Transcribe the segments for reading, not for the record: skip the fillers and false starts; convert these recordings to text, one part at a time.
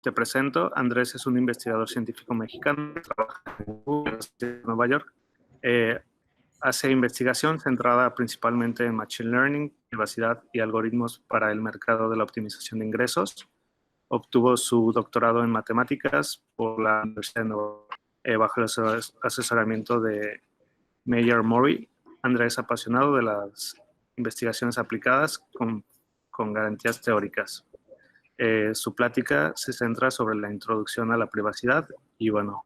Te presento, Andrés es un investigador científico mexicano que trabaja en Google, en Nueva York. Hace investigación centrada principalmente en Machine Learning, privacidad y algoritmos para el mercado de la optimización de ingresos. Obtuvo su doctorado en matemáticas por la Universidad de Nueva York, bajo el asesoramiento de Meyer Murray. Andrés es apasionado de las investigaciones aplicadas con garantías teóricas. Su plática se centra sobre la introducción a la privacidad y bueno,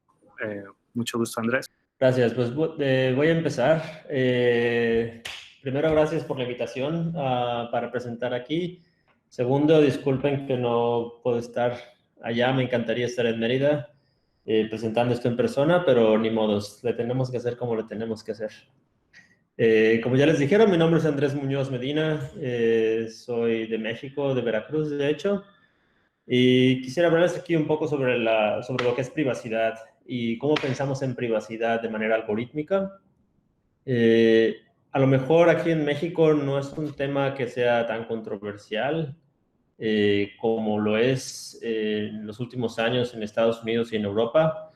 mucho gusto, Andrés. Gracias, pues voy a empezar. Primero, gracias por la invitación para presentar aquí. Segundo, disculpen que no puedo estar allá, me encantaría estar en Mérida presentando esto en persona, pero ni modos, le tenemos que hacer como le tenemos que hacer. Como ya les dijeron, mi nombre es Andrés Muñoz Medina, soy de México, de Veracruz, de hecho. Y quisiera hablarles aquí un poco sobre lo que es privacidad y cómo pensamos en privacidad de manera algorítmica. A lo mejor aquí en México no es un tema que sea tan controversial como lo es en los últimos años en Estados Unidos y en Europa,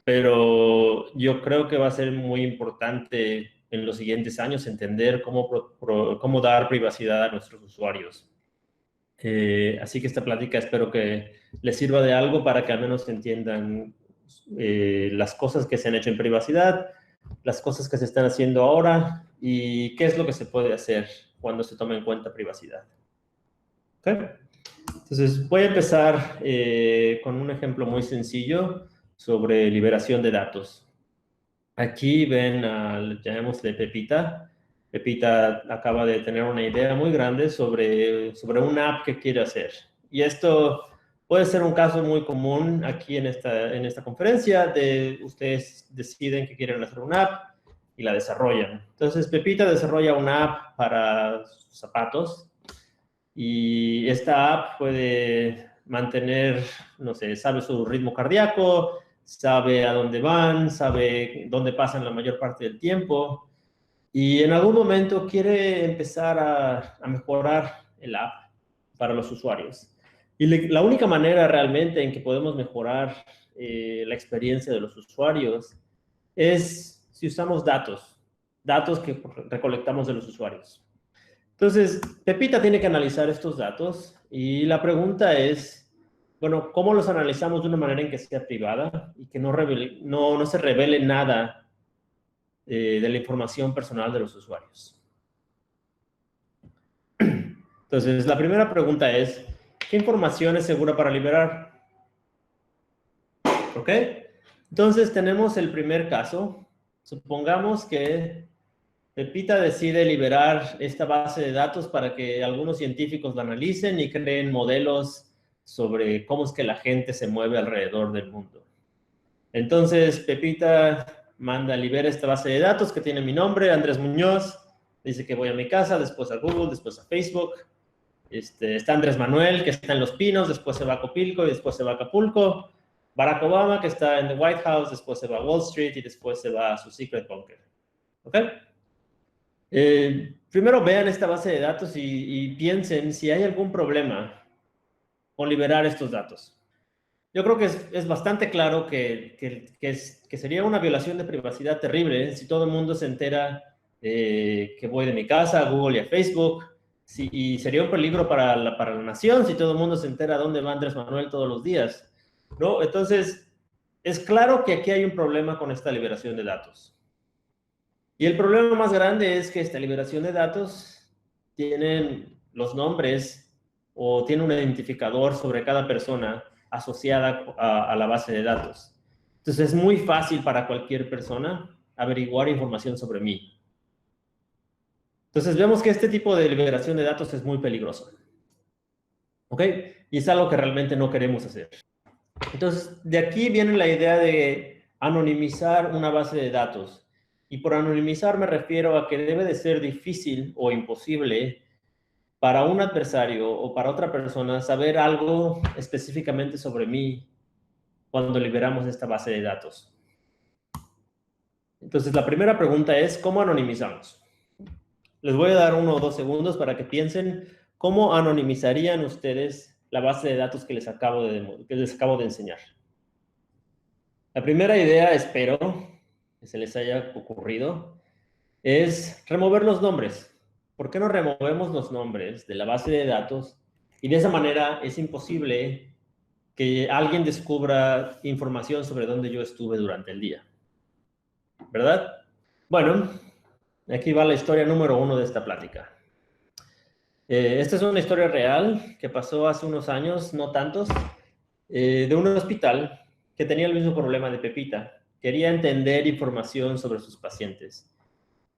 pero yo creo que va a ser muy importante en los siguientes años entender cómo dar privacidad a nuestros usuarios. Así que esta plática espero que les sirva de algo para que al menos entiendan las cosas que se han hecho en privacidad, las cosas que se están haciendo ahora y qué es lo que se puede hacer cuando se toma en cuenta privacidad. ¿Okay? Entonces voy a empezar con un ejemplo muy sencillo sobre liberación de datos. Aquí ven, llamémosle Pepita. Pepita acaba de tener una idea muy grande sobre una app que quiere hacer. Y esto puede ser un caso muy común aquí en esta conferencia, de ustedes deciden que quieren hacer una app y la desarrollan. Entonces, Pepita desarrolla una app para sus zapatos y esta app puede mantener, no sé, sabe su ritmo cardíaco, sabe a dónde van, sabe dónde pasan la mayor parte del tiempo. Y en algún momento quiere empezar a mejorar el app para los usuarios. Y la única manera realmente en que podemos mejorar la experiencia de los usuarios es si usamos datos que recolectamos de los usuarios. Entonces, Pepita tiene que analizar estos datos y la pregunta es, bueno, ¿cómo los analizamos de una manera en que sea privada y que no se revele nada de la información personal de los usuarios? Entonces, la primera pregunta es, ¿qué información es segura para liberar? ¿Ok? Entonces, tenemos el primer caso. Supongamos que Pepita decide liberar esta base de datos para que algunos científicos la analicen y creen modelos sobre cómo es que la gente se mueve alrededor del mundo. Entonces, Pepita libera esta base de datos que tiene mi nombre, Andrés Muñoz. Dice que voy a mi casa, después a Google, después a Facebook. Está Andrés Manuel, que está en Los Pinos, después se va a Copilco y después se va a Acapulco. Barack Obama, que está en the White House, después se va a Wall Street y después se va a su secret bunker. ¿Ok? Primero vean esta base de datos y piensen si hay algún problema con liberar estos datos. Yo creo que es bastante claro que sería una violación de privacidad terrible si todo el mundo se entera que voy de mi casa a Google y a Facebook. Y sería un peligro para la nación si todo el mundo se entera dónde va Andrés Manuel todos los días, ¿no? Entonces, es claro que aquí hay un problema con esta liberación de datos. Y el problema más grande es que esta liberación de datos tienen los nombres o tiene un identificador sobre cada persona asociada a la base de datos. Entonces, es muy fácil para cualquier persona averiguar información sobre mí. Entonces, vemos que este tipo de liberación de datos es muy peligroso. ¿Ok? Y es algo que realmente no queremos hacer. Entonces, de aquí viene la idea de anonimizar una base de datos. Y por anonimizar me refiero a que debe de ser difícil o imposible para un adversario o para otra persona saber algo específicamente sobre mí cuando liberamos esta base de datos. Entonces, la primera pregunta es, ¿cómo anonimizamos? Les voy a dar 1 o 2 segundos para que piensen cómo anonimizarían ustedes la base de datos que les acabo de enseñar. La primera idea, espero que se les haya ocurrido, es remover los nombres. ¿Por qué no removemos los nombres de la base de datos? Y de esa manera es imposible que alguien descubra información sobre dónde yo estuve durante el día. ¿Verdad? Bueno, aquí va la historia número 1 de esta plática. Esta es una historia real que pasó hace unos años, no tantos, de un hospital que tenía el mismo problema de Pepita. Quería entender información sobre sus pacientes.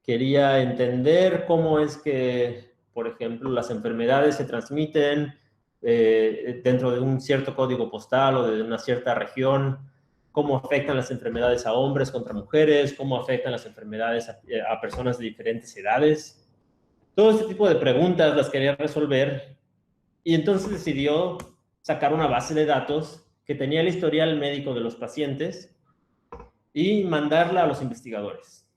Quería entender cómo es que, por ejemplo, las enfermedades se transmiten dentro de un cierto código postal o de una cierta región, cómo afectan las enfermedades a hombres contra mujeres, cómo afectan las enfermedades a personas de diferentes edades. Todo este tipo de preguntas las quería resolver y entonces decidió sacar una base de datos que tenía el historial médico de los pacientes y mandarla a los investigadores.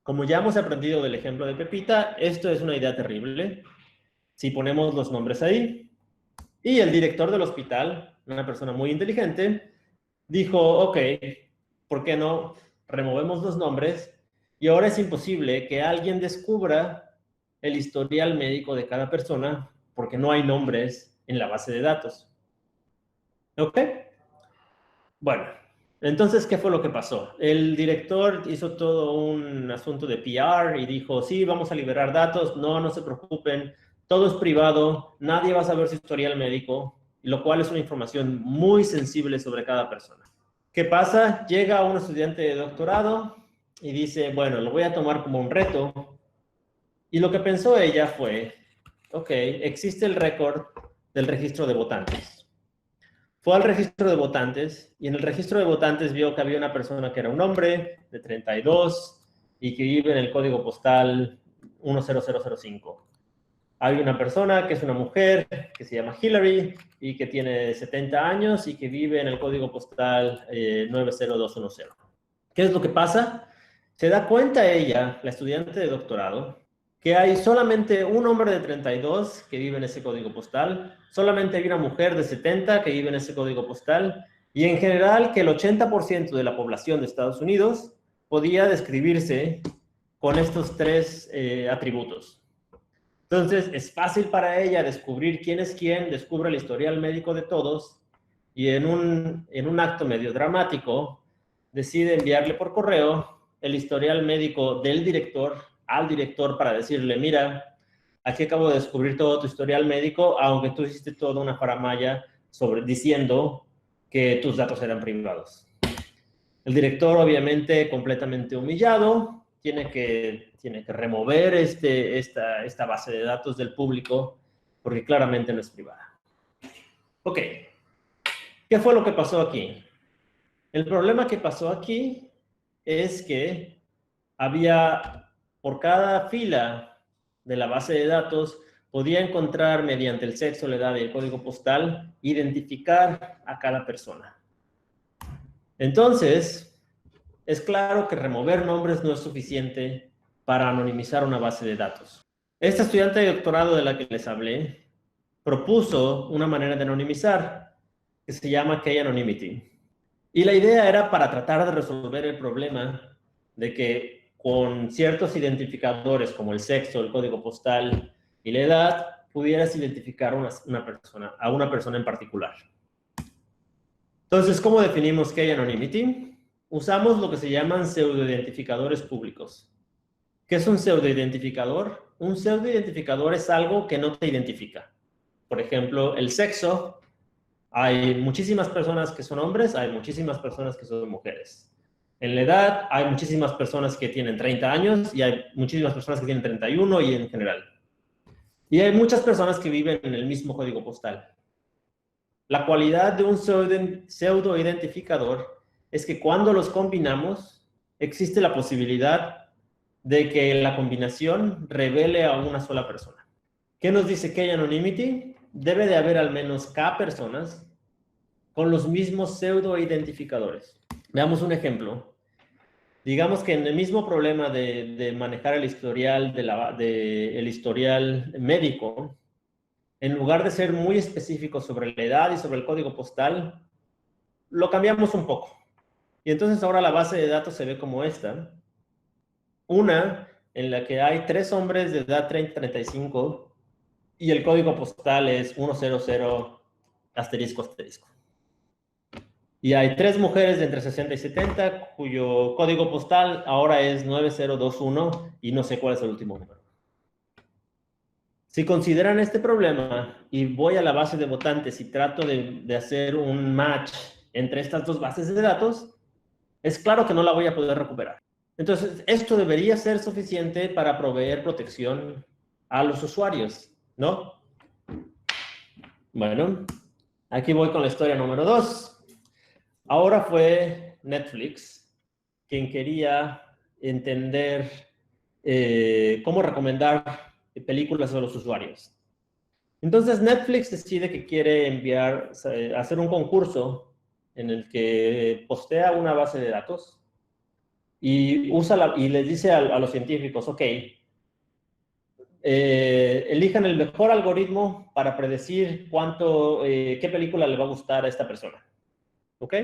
Como ya hemos aprendido del ejemplo de Pepita, esto es una idea terrible. Si ponemos los nombres ahí, y el director del hospital, una persona muy inteligente, dijo, ok, ¿por qué no removemos los nombres? Y ahora es imposible que alguien descubra el historial médico de cada persona porque no hay nombres en la base de datos. ¿Ok? Bueno, entonces, ¿qué fue lo que pasó? El director hizo todo un asunto de PR y dijo, sí, vamos a liberar datos, no se preocupen, todo es privado, nadie va a saber su historial médico, lo cual es una información muy sensible sobre cada persona. ¿Qué pasa? Llega un estudiante de doctorado y dice, bueno, lo voy a tomar como un reto. Y lo que pensó ella fue, ok, existe el récord del registro de votantes. Fue al registro de votantes y en el registro de votantes vio que había una persona que era un hombre de 32 y que vive en el código postal 10005. Hay una persona que es una mujer que se llama Hillary y que tiene 70 años y que vive en el código postal 90210. ¿Qué es lo que pasa? Se da cuenta ella, la estudiante de doctorado, que hay solamente un hombre de 32 que vive en ese código postal, solamente hay una mujer de 70 que vive en ese código postal, y en general que el 80% de la población de Estados Unidos podía describirse con estos 3 atributos. Entonces, es fácil para ella descubrir quién es quién, descubre el historial médico de todos, y en un acto medio dramático, decide enviarle por correo el historial médico del director al director para decirle, mira, aquí acabo de descubrir todo tu historial médico, aunque tú hiciste toda una faramalla diciendo que tus datos eran privados. El director, obviamente, completamente humillado, tiene que remover esta base de datos del público porque claramente no es privada. Ok, ¿qué fue lo que pasó aquí? El problema que pasó aquí es que había, por cada fila de la base de datos, podía encontrar mediante el sexo, la edad y el código postal, identificar a cada persona. Entonces, es claro que remover nombres no es suficiente para anonimizar una base de datos. Esta estudiante de doctorado de la que les hablé propuso una manera de anonimizar que se llama K-Anonymity. Y la idea era para tratar de resolver el problema de que con ciertos identificadores como el sexo, el código postal y la edad, pudieras identificar a una persona en particular. Entonces, ¿cómo definimos K-Anonymity? Usamos lo que se llaman pseudoidentificadores públicos. ¿Qué es un pseudoidentificador? Un pseudoidentificador es algo que no te identifica. Por ejemplo, el sexo. Hay muchísimas personas que son hombres, hay muchísimas personas que son mujeres. En la edad, hay muchísimas personas que tienen 30 años y hay muchísimas personas que tienen 31 y en general. Y hay muchas personas que viven en el mismo código postal. La cualidad de un pseudo-identificador es que cuando los combinamos, existe la posibilidad de que la combinación revele a una sola persona. ¿Qué nos dice K-Anonymity? Debe de haber al menos K personas con los mismos pseudo-identificadores. Veamos un ejemplo. digamos que en el mismo problema de manejar el historial, el historial médico, en lugar de ser muy específicos sobre la edad y sobre el código postal, lo cambiamos un poco. Y entonces ahora la base de datos se ve como esta. Una en la que hay 3 hombres de edad 30-35 y el código postal es 100 asterisco asterisco. Y hay 3 mujeres de entre 60 y 70 cuyo código postal ahora es 9021 y no sé cuál es el último número. Si consideran este problema y voy a la base de votantes y trato de hacer un match entre estas dos bases de datos, es claro que no la voy a poder recuperar. Entonces, esto debería ser suficiente para proveer protección a los usuarios, ¿no? Bueno, aquí voy con la historia número 2. Ahora fue Netflix quien quería entender cómo recomendar películas a los usuarios. Entonces Netflix decide que quiere hacer un concurso en el que postea una base de datos y les dice a los científicos, ok, elijan el mejor algoritmo para predecir qué película le va a gustar a esta persona. ¿Ok?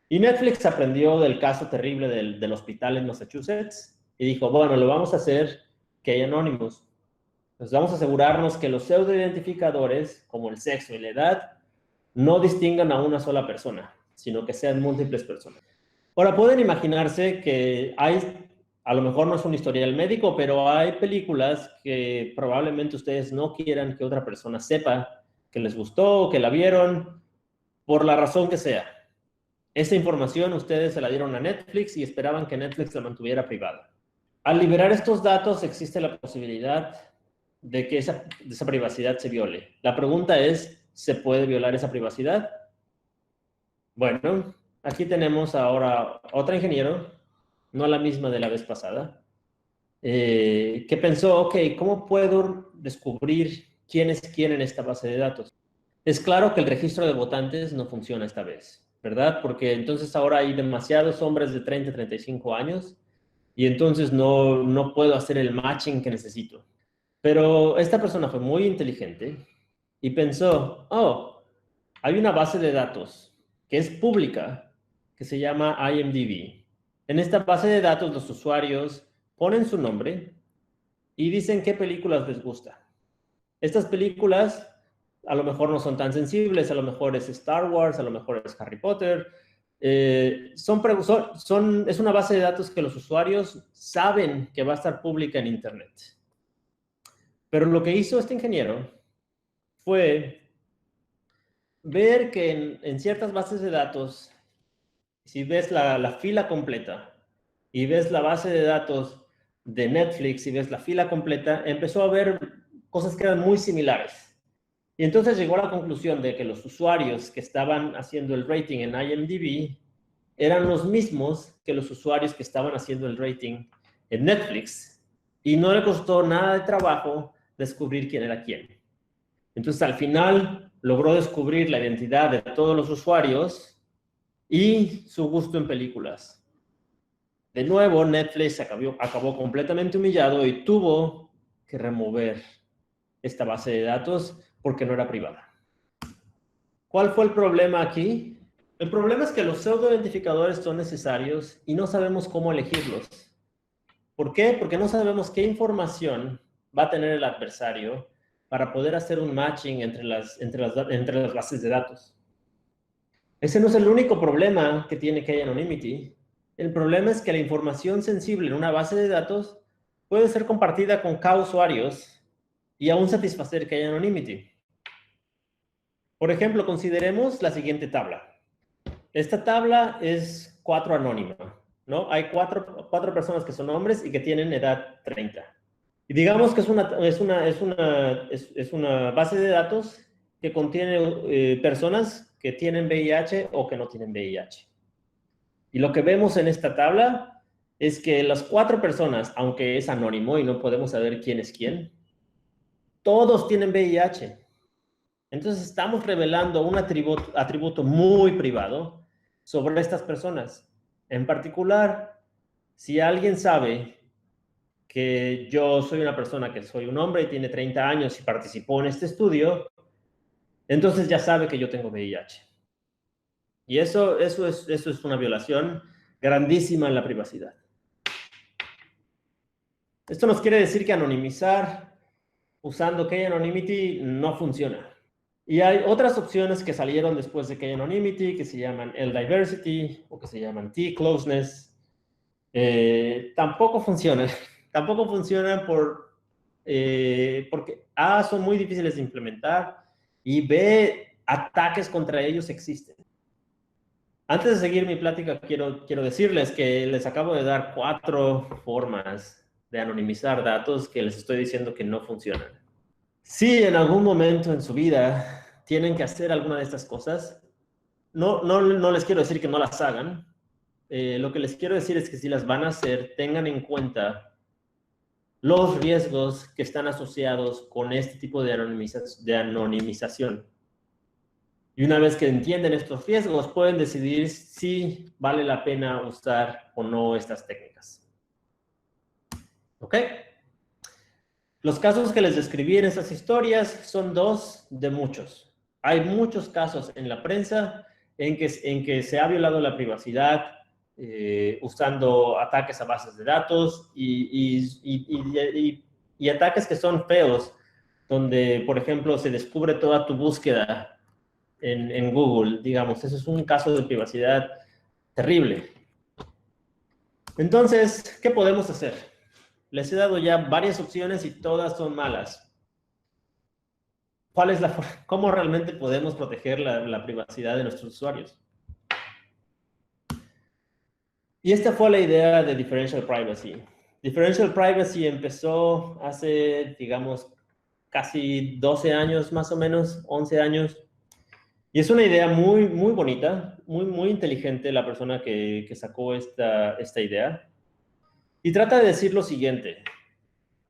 Y Netflix aprendió del caso terrible del hospital en Massachusetts y dijo, bueno, lo vamos a hacer que hay anónimos. Entonces vamos a asegurarnos que los pseudoidentificadores, como el sexo y la edad, no distingan a una sola persona, sino que sean múltiples personas. Ahora, pueden imaginarse que a lo mejor no es un historial médico, pero hay películas que probablemente ustedes no quieran que otra persona sepa que les gustó, que la vieron, por la razón que sea. Esa información ustedes se la dieron a Netflix y esperaban que Netflix la mantuviera privada. Al liberar estos datos existe la posibilidad de que esa privacidad se viole. La pregunta es, ¿se puede violar esa privacidad? Bueno, aquí tenemos ahora otra ingeniero, no la misma de la vez pasada, que pensó, ok, ¿cómo puedo descubrir quién es quién en esta base de datos? Es claro que el registro de votantes no funciona esta vez, ¿verdad? Porque entonces ahora hay demasiados hombres de 30 a 35 años y entonces no puedo hacer el matching que necesito. Pero esta persona fue muy inteligente y pensó, oh, hay una base de datos que es pública que se llama IMDb. En esta base de datos los usuarios ponen su nombre y dicen qué películas les gusta. Estas películas a lo mejor no son tan sensibles, a lo mejor es Star Wars, a lo mejor es Harry Potter. Es una base de datos que los usuarios saben que va a estar pública en Internet. Pero lo que hizo este ingeniero fue ver que en ciertas bases de datos, si ves la fila completa y ves la base de datos de Netflix y ves la fila completa, empezó a ver cosas que eran muy similares. Y entonces llegó a la conclusión de que los usuarios que estaban haciendo el rating en IMDb eran los mismos que los usuarios que estaban haciendo el rating en Netflix. Y no le costó nada de trabajo descubrir quién era quién. Entonces, al final, logró descubrir la identidad de todos los usuarios y su gusto en películas. De nuevo, Netflix acabó completamente humillado y tuvo que remover esta base de datos porque no era privada. ¿Cuál fue el problema aquí? El problema es que los pseudoidentificadores son necesarios y no sabemos cómo elegirlos. ¿Por qué? Porque no sabemos qué información va a tener el adversario para poder hacer un matching entre las bases de datos. Ese no es el único problema que tiene K-Anonymity. El problema es que la información sensible en una base de datos puede ser compartida con K usuarios y aún satisfacer K-Anonymity. Por ejemplo, consideremos la siguiente tabla. Esta tabla es 4 anónima, ¿no? Hay cuatro personas que son hombres y que tienen edad 30. Y digamos que es una base de datos que contiene personas que tienen VIH o que no tienen VIH. Y lo que vemos en esta tabla es que las 4 personas, aunque es anónimo y no podemos saber quién es quién, todos tienen VIH. Entonces estamos revelando un atributo muy privado sobre estas personas. En particular, si alguien sabe que yo soy una persona que soy un hombre y tiene 30 años y participó en este estudio, entonces ya sabe que yo tengo VIH. Y eso es una violación grandísima en la privacidad. Esto nos quiere decir que anonimizar usando K-Anonymity no funciona. Y hay otras opciones que salieron después de K-Anonymity que se llaman L-Diversity o que se llaman T-Closeness. Tampoco funcionan. Tampoco funcionan porque A, son muy difíciles de implementar y B, ataques contra ellos existen. Antes de seguir mi plática, quiero decirles que les acabo de dar 4 formas de anonimizar datos que les estoy diciendo que no funcionan. Si en algún momento en su vida tienen que hacer alguna de estas cosas, no les quiero decir que no las hagan. Lo que les quiero decir es que si las van a hacer, tengan en cuenta los riesgos que están asociados con este tipo de anonimización. Y una vez que entienden estos riesgos, pueden decidir si vale la pena usar o no estas técnicas. ¿Ok? Los casos que les describí en estas historias son 2 de muchos. Hay muchos casos en la prensa en que se ha violado la privacidad usando ataques a bases de datos y ataques que son feos, donde, por ejemplo, se descubre toda tu búsqueda en Google, digamos. Eso es un caso de privacidad terrible. Entonces, ¿qué podemos hacer? Les he dado ya varias opciones y todas son malas. ¿Cómo realmente podemos proteger la privacidad de nuestros usuarios? Y esta fue la idea de Differential Privacy. Differential Privacy empezó hace, digamos, casi 12 años, más o menos, 11 años. Y es una idea muy, muy bonita, muy, muy inteligente la persona que sacó esta idea. Y trata de decir lo siguiente.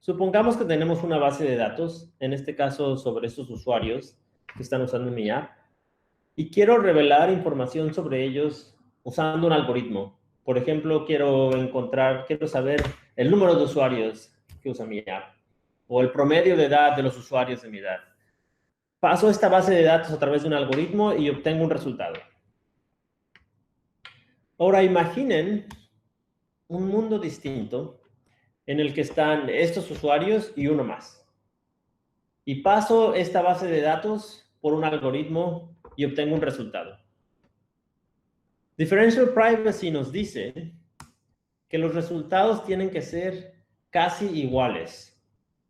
Supongamos que tenemos una base de datos, en este caso sobre estos usuarios que están usando mi app, y quiero revelar información sobre ellos usando un algoritmo. Por ejemplo, quiero saber el número de usuarios que usan mi app, o el promedio de edad de los usuarios de mi edad. Paso esta base de datos a través de un algoritmo y obtengo un resultado. Ahora imaginen un mundo distinto en el que están estos usuarios y uno más. Y paso esta base de datos por un algoritmo y obtengo un resultado. Differential Privacy nos dice que los resultados tienen que ser casi iguales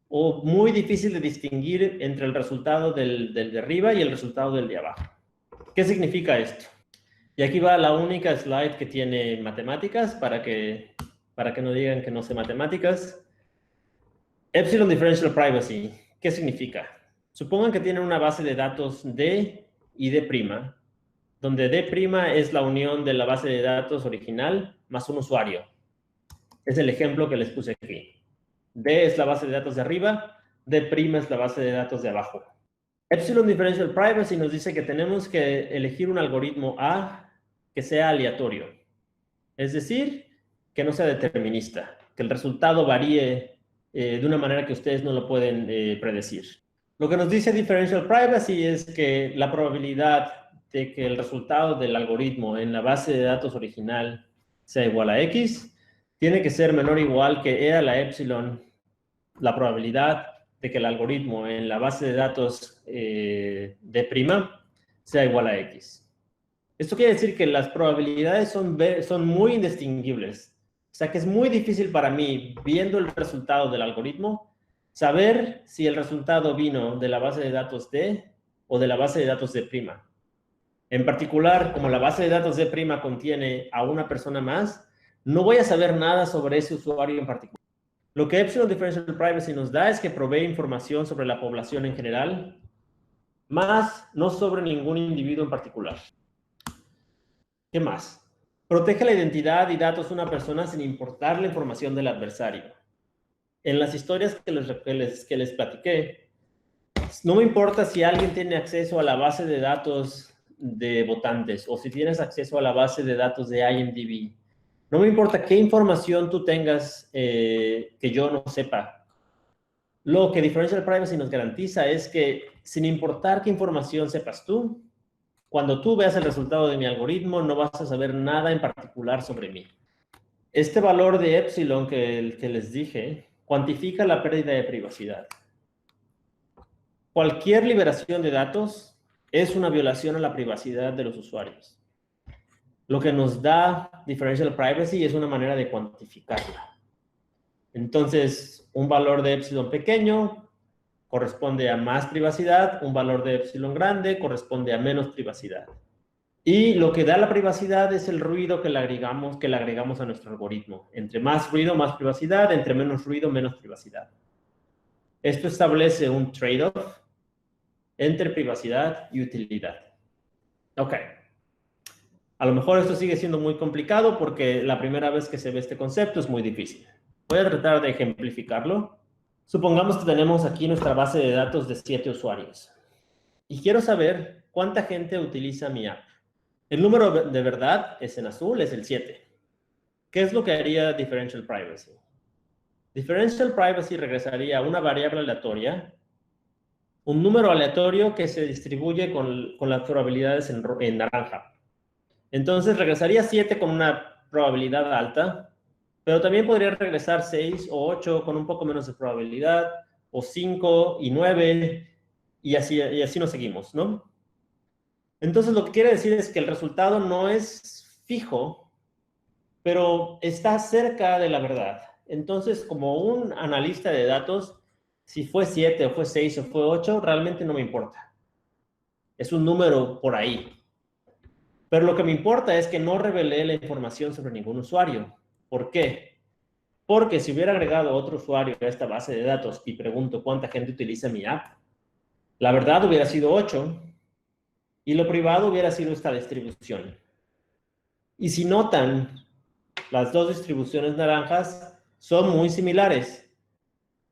o muy difícil de distinguir entre el resultado del de arriba y el resultado del de abajo. ¿Qué significa esto? Y aquí va la única slide que tiene matemáticas para que no digan que no sé matemáticas. Epsilon Differential Privacy, ¿qué significa? Supongan que tienen una base de datos D y D', donde D' es la unión de la base de datos original más un usuario. Es el ejemplo que les puse aquí. D es la base de datos de arriba, D' es la base de datos de abajo. Epsilon Differential Privacy nos dice que tenemos que elegir un algoritmo A que sea aleatorio. Es decir, que no sea determinista, que el resultado varíe de una manera que ustedes no lo pueden predecir. Lo que nos dice Differential Privacy es que la probabilidad de que el resultado del algoritmo en la base de datos original sea igual a X tiene que ser menor o igual que E a la epsilon, la probabilidad de que el algoritmo en la base de datos D' sea igual a X. Esto quiere decir que las probabilidades son muy indistinguibles. O sea que es muy difícil para mí, viendo el resultado del algoritmo, saber si el resultado vino de la base de datos D o de la base de datos D'. En particular, como la base de datos D' contiene a una persona más, no voy a saber nada sobre ese usuario en particular. Lo que Epsilon Differential Privacy nos da es que provee información sobre la población en general, más no sobre ningún individuo en particular. ¿Qué más? Protege la identidad y datos de una persona sin importar la información del adversario. En las historias que les platiqué, no me importa si alguien tiene acceso a la base de datos de votantes o si tienes acceso a la base de datos de IMDb. No me importa qué información tú tengas que yo no sepa. Lo que Differential Privacy nos garantiza es que, sin importar qué información sepas tú, cuando tú veas el resultado de mi algoritmo, no vas a saber nada en particular sobre mí. Este valor de epsilon que les dije cuantifica la pérdida de privacidad. Cualquier liberación de datos es una violación a la privacidad de los usuarios. Lo que nos da Differential Privacy es una manera de cuantificarla. Entonces, un valor de epsilon pequeño corresponde a más privacidad, un valor de epsilon grande corresponde a menos privacidad. Y lo que da la privacidad es el ruido que le agregamos a nuestro algoritmo. Entre más ruido, más privacidad, entre menos ruido, menos privacidad. Esto establece un trade-off entre privacidad y utilidad. Ok. A lo mejor esto sigue siendo muy complicado porque la primera vez que se ve este concepto es muy difícil. Voy a tratar de ejemplificarlo. Supongamos que tenemos aquí nuestra base de datos de 7 usuarios. Y quiero saber cuánta gente utiliza mi app. El número de verdad es en azul, es el 7. ¿Qué es lo que haría Differential Privacy? Differential Privacy regresaría a una variable aleatoria, un número aleatorio que se distribuye con las probabilidades en naranja. Entonces regresaría 7 con una probabilidad alta, pero también podría regresar 6 o 8 con un poco menos de probabilidad, o 5 y 9, y así nos seguimos, ¿no? Entonces lo que quiere decir es que el resultado no es fijo, pero está cerca de la verdad. Entonces, como un analista de datos, si fue 7 o fue 6 o fue 8, realmente no me importa. Es un número por ahí. Pero lo que me importa es que no revelé la información sobre ningún usuario. ¿Por qué? Porque si hubiera agregado otro usuario a esta base de datos y pregunto cuánta gente utiliza mi app, la verdad hubiera sido 8 y lo privado hubiera sido esta distribución. Y si notan, las dos distribuciones naranjas son muy similares.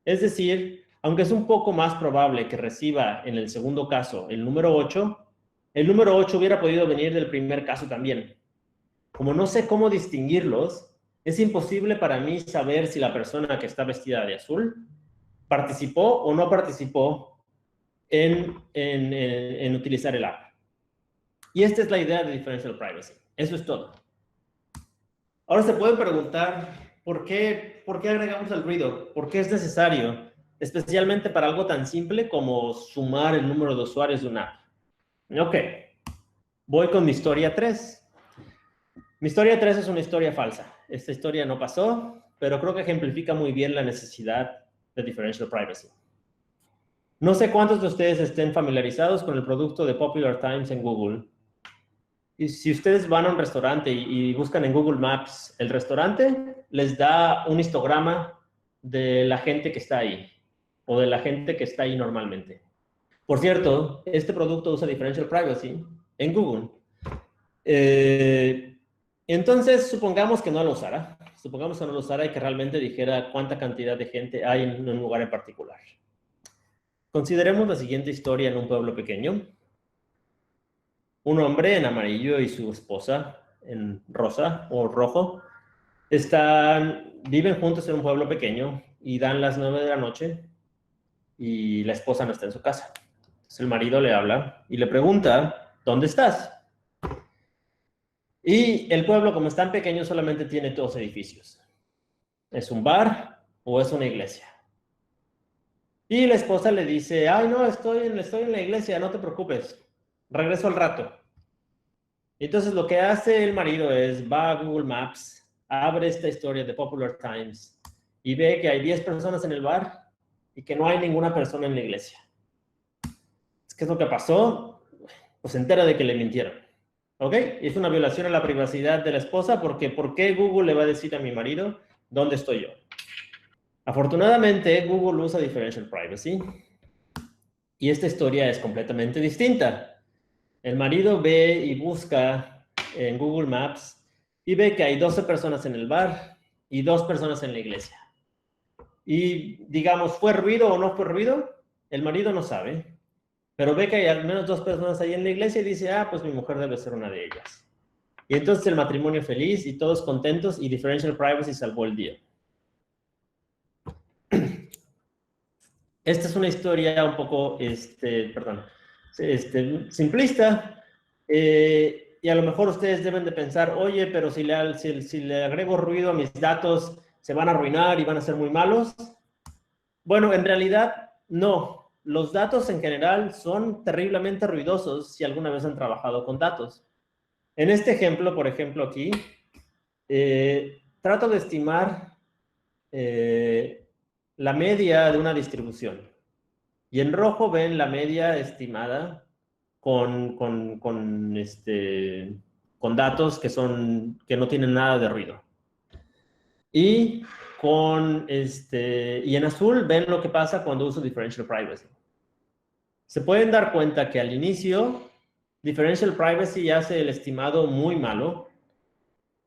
Es decir, aunque es un poco más probable que reciba en el segundo caso el número 8 hubiera podido venir del primer caso también. Como no sé cómo distinguirlos, es imposible para mí saber si la persona que está vestida de azul participó o no participó en utilizar el app. Y esta es la idea de Differential Privacy. Eso es todo. Ahora se pueden preguntar, ¿por qué agregamos el ruido? ¿Por qué es necesario? Especialmente para algo tan simple como sumar el número de usuarios de una app. Ok, voy con mi historia 3. Mi historia 3 es una historia falsa. Esta historia no pasó, pero creo que ejemplifica muy bien la necesidad de Differential Privacy. No sé cuántos de ustedes estén familiarizados con el producto de Popular Times en Google. Y si ustedes van a un restaurante y buscan en Google Maps el restaurante, les da un histograma de la gente que está ahí, o de la gente que está ahí normalmente. Por cierto, este producto usa Differential Privacy en Google. Entonces, supongamos que no lo usara. Supongamos que no lo usara y que realmente dijera cuánta cantidad de gente hay en un lugar en particular. Consideremos la siguiente historia en un pueblo pequeño. Un hombre en amarillo y su esposa en rosa o rojo viven juntos en un pueblo pequeño y dan las 9 de la noche y la esposa no está en su casa. Entonces el marido le habla y le pregunta, ¿dónde estás? Y el pueblo, como es tan pequeño, solamente tiene 2 edificios. ¿Es un bar o es una iglesia? Y la esposa le dice, ay, no, estoy en la iglesia, no te preocupes, regreso al rato. Entonces lo que hace el marido es, va a Google Maps, abre esta historia de Popular Times y ve que hay 10 personas en el bar y que no hay ninguna persona en la iglesia. ¿Qué es lo que pasó? Pues se entera de que le mintieron. ¿Ok? Es una violación a la privacidad de la esposa porque ¿por qué Google le va a decir a mi marido dónde estoy yo? Afortunadamente, Google usa Differential Privacy y esta historia es completamente distinta. El marido ve y busca en Google Maps y ve que hay 12 personas en el bar y 2 personas en la iglesia. Y digamos, ¿fue ruido o no fue ruido? El marido no sabe, pero ve que hay al menos 2 personas ahí en la iglesia y dice, ah, pues mi mujer debe ser una de ellas. Y entonces el matrimonio feliz y todos contentos y differential privacy salvó el día. Esta es una historia un poco, simplista. Y a lo mejor ustedes deben de pensar, oye, pero si le agrego ruido a mis datos, ¿se van a arruinar y van a ser muy malos? Bueno, en realidad, no. Los datos en general son terriblemente ruidosos si alguna vez han trabajado con datos. En este ejemplo, por ejemplo, aquí, trato de estimar la media de una distribución. Y en rojo ven la media estimada con datos que no tienen nada de ruido. Y en azul ven lo que pasa cuando uso differential privacy. Se pueden dar cuenta que al inicio differential privacy hace el estimado muy malo,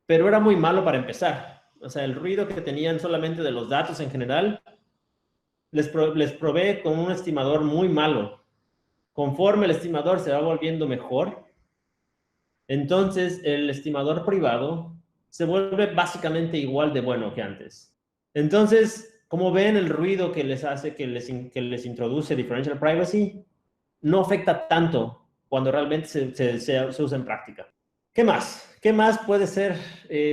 pero era muy malo para empezar. O sea, el ruido que tenían solamente de los datos en general les provee con un estimador muy malo. Conforme el estimador se va volviendo mejor, entonces el estimador privado se vuelve básicamente igual de bueno que antes. Entonces, como ven, el ruido que les hace, que les introduce differential privacy, no afecta tanto cuando realmente se usa en práctica. ¿Qué más? ¿Qué más puede ser?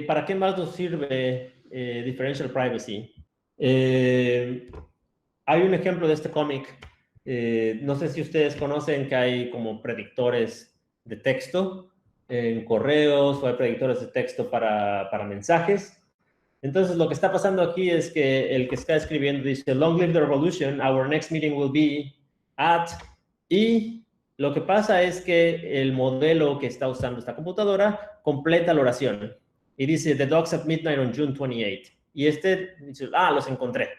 ¿Para qué más nos sirve differential privacy? Hay un ejemplo de este cómic. No sé si ustedes conocen que hay como predictores de texto en correos o hay predictores de texto para mensajes. Entonces, lo que está pasando aquí es que el que está escribiendo dice, long live the revolution, our next meeting will be at, y lo que pasa es que el modelo que está usando esta computadora completa la oración y dice, the dogs at midnight on June 28. Y dice, los encontré.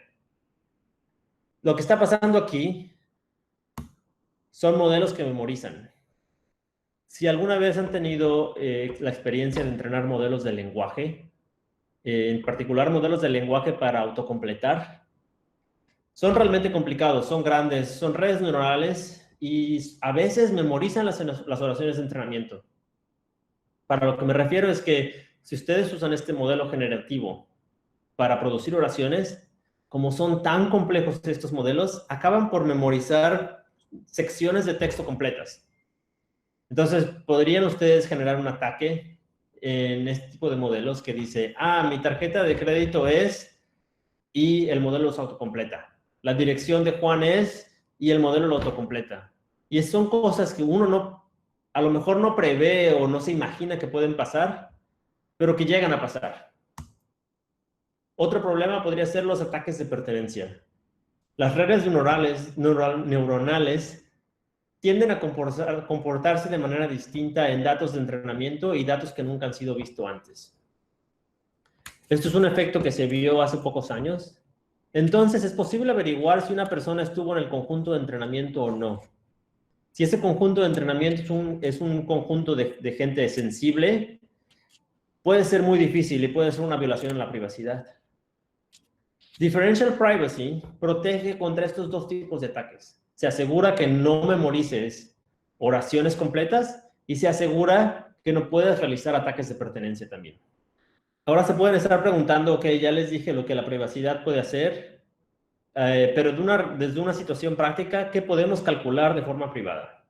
Lo que está pasando aquí son modelos que memorizan. Si alguna vez han tenido la experiencia de entrenar modelos de lenguaje, en particular modelos de lenguaje para autocompletar, son realmente complicados, son grandes, son redes neuronales y a veces memorizan las oraciones de entrenamiento. Para lo que me refiero es que si ustedes usan este modelo generativo para producir oraciones, como son tan complejos estos modelos, acaban por memorizar secciones de texto completas. Entonces, podrían ustedes generar un ataque en este tipo de modelos que dice, mi tarjeta de crédito es, y el modelo los autocompleta. La dirección de Juan es, y el modelo lo autocompleta. Y son cosas que uno a lo mejor no prevé o no se imagina que pueden pasar, pero que llegan a pasar. Otro problema podría ser los ataques de pertenencia. Las redes neuronales tienden a comportarse de manera distinta en datos de entrenamiento y datos que nunca han sido vistos antes. Esto es un efecto que se vio hace pocos años. Entonces, es posible averiguar si una persona estuvo en el conjunto de entrenamiento o no. Si ese conjunto de entrenamiento es un conjunto de gente sensible, puede ser muy difícil y puede ser una violación en la privacidad. Differential privacy protege contra estos dos tipos de ataques. Se asegura que no memorices oraciones completas y se asegura que no puedas realizar ataques de pertenencia también. Ahora se pueden estar preguntando, ok, ya les dije lo que la privacidad puede hacer, pero desde una situación práctica, ¿qué podemos calcular de forma privada?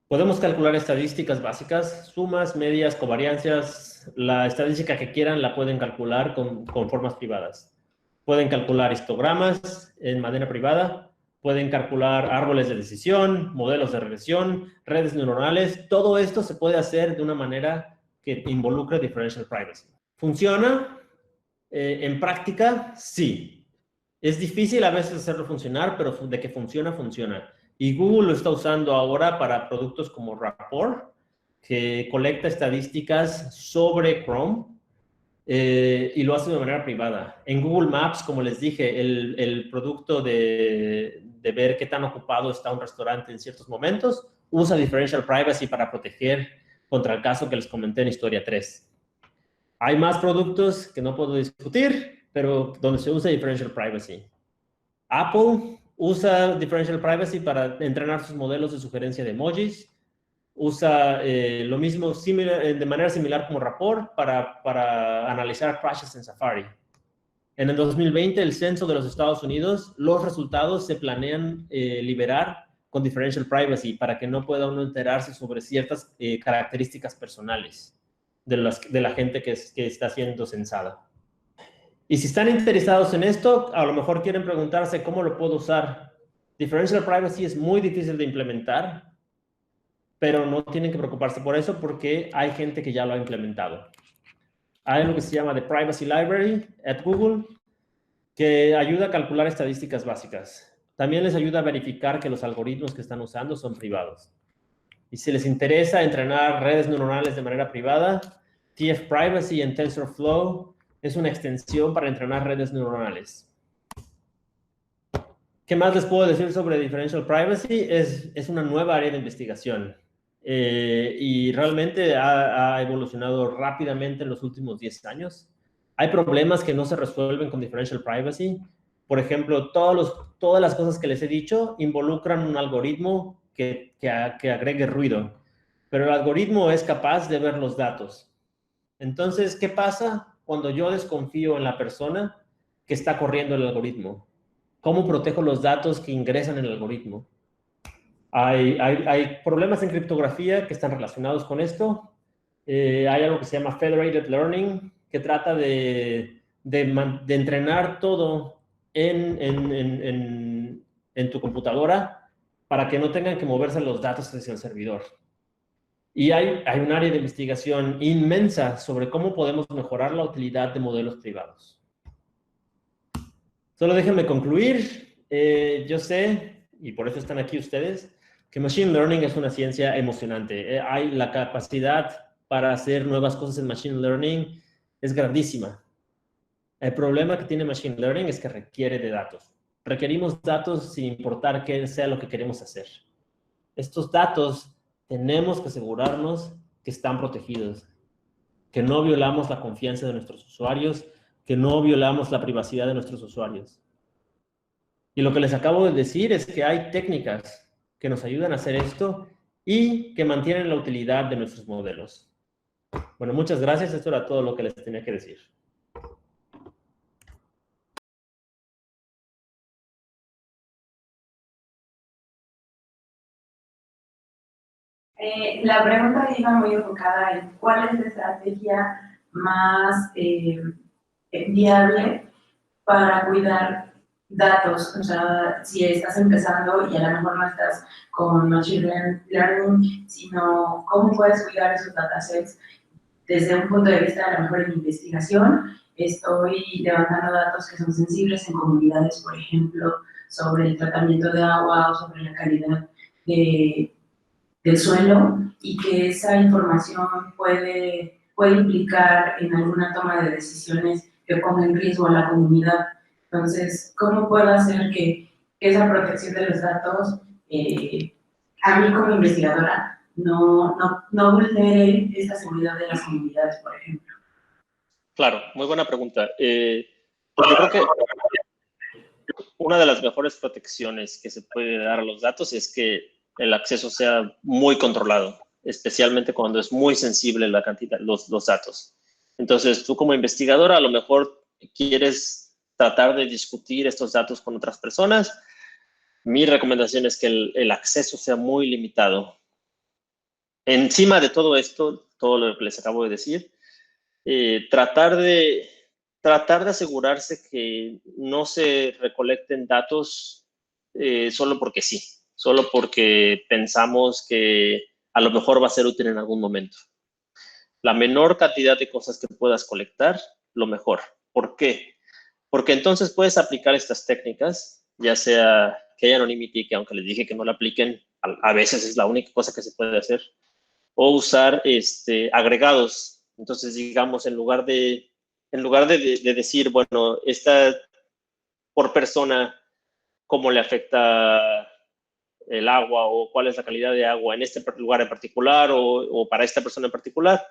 Podemos calcular estadísticas básicas, sumas, medias, covariancias, la estadística que quieran la pueden calcular con formas privadas. Pueden calcular histogramas en manera privada, pueden calcular árboles de decisión, modelos de regresión, redes neuronales. Todo esto se puede hacer de una manera que involucre differential privacy. ¿Funciona? En práctica, sí. Es difícil a veces hacerlo funcionar, pero de que funciona, funciona. Y Google lo está usando ahora para productos como Rapport, que colecta estadísticas sobre Chrome, y lo hace de manera privada. En Google Maps, como les dije, el producto de ver qué tan ocupado está un restaurante en ciertos momentos, usa differential privacy para proteger contra el caso que les comenté en Historia 3. Hay más productos que no puedo discutir, pero donde se usa differential privacy. Apple usa differential privacy para entrenar sus modelos de sugerencia de emojis. usa lo mismo de manera similar como Rapport para analizar crashes en Safari. En el 2020, el censo de los Estados Unidos, los resultados se planean liberar con differential privacy para que no pueda uno enterarse sobre ciertas características personales de la gente que está siendo censada. Y si están interesados en esto, a lo mejor quieren preguntarse cómo lo puedo usar. Differential privacy es muy difícil de implementar, pero no tienen que preocuparse por eso porque hay gente que ya lo ha implementado. Hay lo que se llama The Privacy Library at Google, que ayuda a calcular estadísticas básicas. También les ayuda a verificar que los algoritmos que están usando son privados. Y si les interesa entrenar redes neuronales de manera privada, TF Privacy en TensorFlow es una extensión para entrenar redes neuronales. ¿Qué más les puedo decir sobre Differential Privacy? Es una nueva área de investigación y realmente ha evolucionado rápidamente en los últimos 10 años. Hay problemas que no se resuelven con Differential Privacy. Por ejemplo, todas las cosas que les he dicho involucran un algoritmo que agregue ruido, pero el algoritmo es capaz de ver los datos. Entonces, ¿qué pasa cuando yo desconfío en la persona que está corriendo el algoritmo? ¿Cómo protejo los datos que ingresan en el algoritmo? Hay problemas en criptografía que están relacionados con esto. Hay algo que se llama Federated Learning, que trata de entrenar todo en tu computadora para que no tengan que moverse los datos hacia el servidor. Y hay un área de investigación inmensa sobre cómo podemos mejorar la utilidad de modelos privados. Solo déjenme concluir. Yo sé, y por eso están aquí ustedes, que Machine Learning es una ciencia emocionante. Hay la capacidad para hacer nuevas cosas en Machine Learning es grandísima. El problema que tiene Machine Learning es que requiere de datos. Requerimos datos sin importar qué sea lo que queremos hacer. Estos datos tenemos que asegurarnos que están protegidos, que no violamos la confianza de nuestros usuarios, que no violamos la privacidad de nuestros usuarios. Y lo que les acabo de decir es que hay técnicas que nos ayudan a hacer esto y que mantienen la utilidad de nuestros modelos. Bueno, muchas gracias. Esto era todo lo que les tenía que decir. La pregunta iba muy enfocada en cuál es la estrategia más viable para cuidar datos. O sea, si estás empezando y a lo mejor no estás con Machine Learning, sino cómo puedes cuidar esos datasets desde un punto de vista a lo mejor en investigación. Estoy levantando datos que son sensibles en comunidades, por ejemplo, sobre el tratamiento de agua o sobre la calidad del suelo, y que esa información puede implicar en alguna toma de decisiones que ponga en riesgo a la comunidad. Entonces, ¿cómo puedo hacer que esa protección de los datos, a mí como investigadora, no vulnere esta seguridad de las comunidades, por ejemplo? Claro, muy buena pregunta. Yo creo que una de las mejores protecciones que se puede dar a los datos es que el acceso sea muy controlado, especialmente cuando es muy sensible la cantidad, los datos. Entonces, tú como investigadora a lo mejor quieres tratar de discutir estos datos con otras personas. Mi recomendación es que el acceso sea muy limitado. Encima de todo esto, todo lo que les acabo de decir, tratar de asegurarse que no se recolecten datos solo porque sí, solo porque pensamos que a lo mejor va a ser útil en algún momento. La menor cantidad de cosas que puedas colectar, lo mejor. ¿Por qué? Porque entonces puedes aplicar estas técnicas, ya sea Key Anonymity, que aunque les dije que no la apliquen, a veces es la única cosa que se puede hacer, o usar agregados. Entonces, digamos, en lugar de decir, bueno, esta por persona, cómo le afecta el agua o cuál es la calidad de agua en este lugar en particular o para esta persona en particular,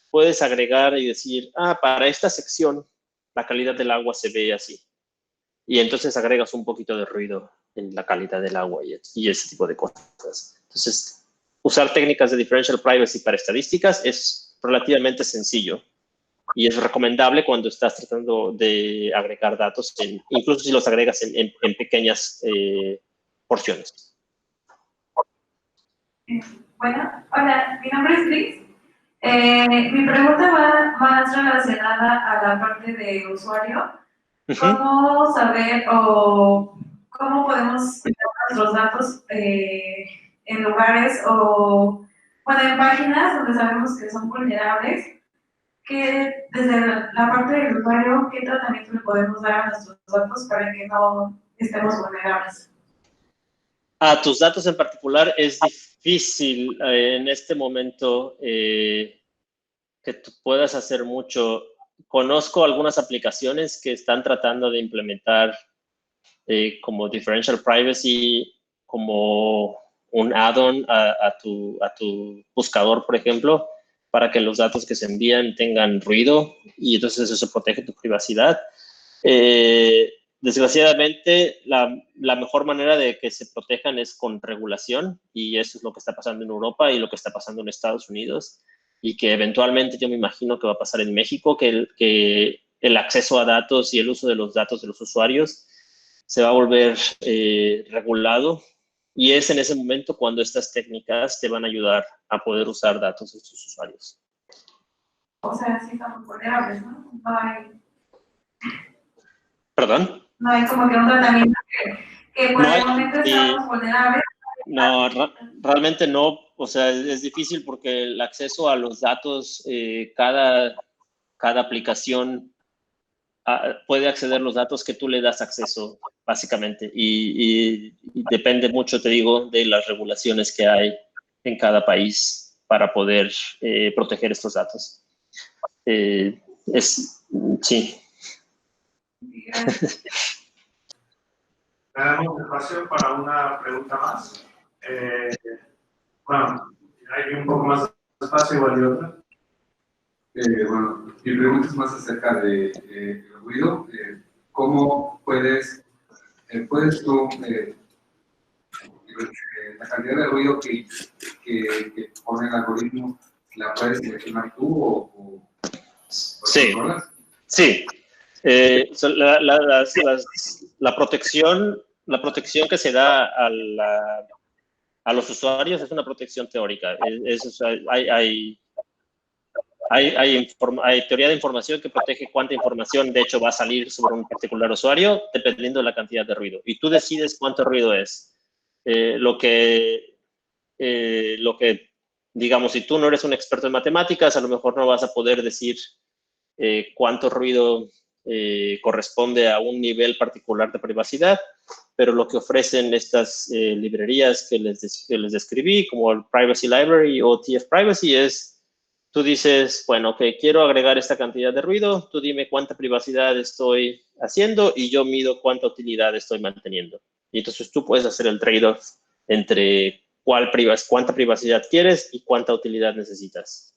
puedes agregar y decir, para esta sección la calidad del agua se ve así. Y entonces agregas un poquito de ruido en la calidad del agua y ese tipo de cosas. Entonces, usar técnicas de differential privacy para estadísticas es relativamente sencillo y es recomendable cuando estás tratando de agregar datos, incluso si los agregas en pequeñas porciones. Bueno, hola, mi nombre es Cris. Mi pregunta va más relacionada a la parte de usuario. ¿Cómo saber o cómo podemos tener nuestros datos en lugares o, bueno, en páginas donde sabemos que son vulnerables? Que desde la parte del usuario, ¿qué tratamiento le podemos dar a nuestros datos para que no estemos vulnerables? A tus datos en particular es difícil en este momento que tú puedas hacer mucho. Conozco algunas aplicaciones que están tratando de implementar como differential privacy, como un add-on a tu buscador, por ejemplo, para que los datos que se envían tengan ruido y entonces eso protege tu privacidad. Desgraciadamente, la mejor manera de que se protejan es con regulación y eso es lo que está pasando en Europa y lo que está pasando en Estados Unidos y que eventualmente yo me imagino que va a pasar en México, que el acceso a datos y el uso de los datos de los usuarios se va a volver regulado y es en ese momento cuando estas técnicas te van a ayudar a poder usar datos de tus usuarios. O sea, sí estamos vulnerables, ¿no? No hay... ¿Perdón? No hay como que un tratamiento que por el momento estamos vulnerables. No, realmente no. O sea, es difícil porque el acceso a los datos, cada aplicación puede acceder a los datos que tú le das acceso, básicamente. Y depende mucho, te digo, de las regulaciones que hay en cada país para poder proteger estos datos. Sí. Tenemos espacio para una pregunta más. Bueno, hay un poco más de espacio, igual de otra. Bueno, mi pregunta es más acerca de ruido. ¿Cómo puedes tú, la cantidad de ruido que pone el algoritmo, la puedes seleccionar tú o sí, controlas? Sí. La protección que se da a los usuarios es una protección teórica. Hay teoría de información que protege cuánta información, de hecho, va a salir sobre un particular usuario dependiendo de la cantidad de ruido. Y tú decides cuánto ruido es. Lo que, digamos, si tú no eres un experto en matemáticas, a lo mejor no vas a poder decir cuánto ruido corresponde a un nivel particular de privacidad, pero lo que ofrecen estas librerías que les describí, como el Privacy Library o TF Privacy, es tú dices, bueno, ok, quiero agregar esta cantidad de ruido, tú dime cuánta privacidad estoy haciendo y yo mido cuánta utilidad estoy manteniendo. Y entonces tú puedes hacer el trade-off entre cuánta privacidad quieres y cuánta utilidad necesitas.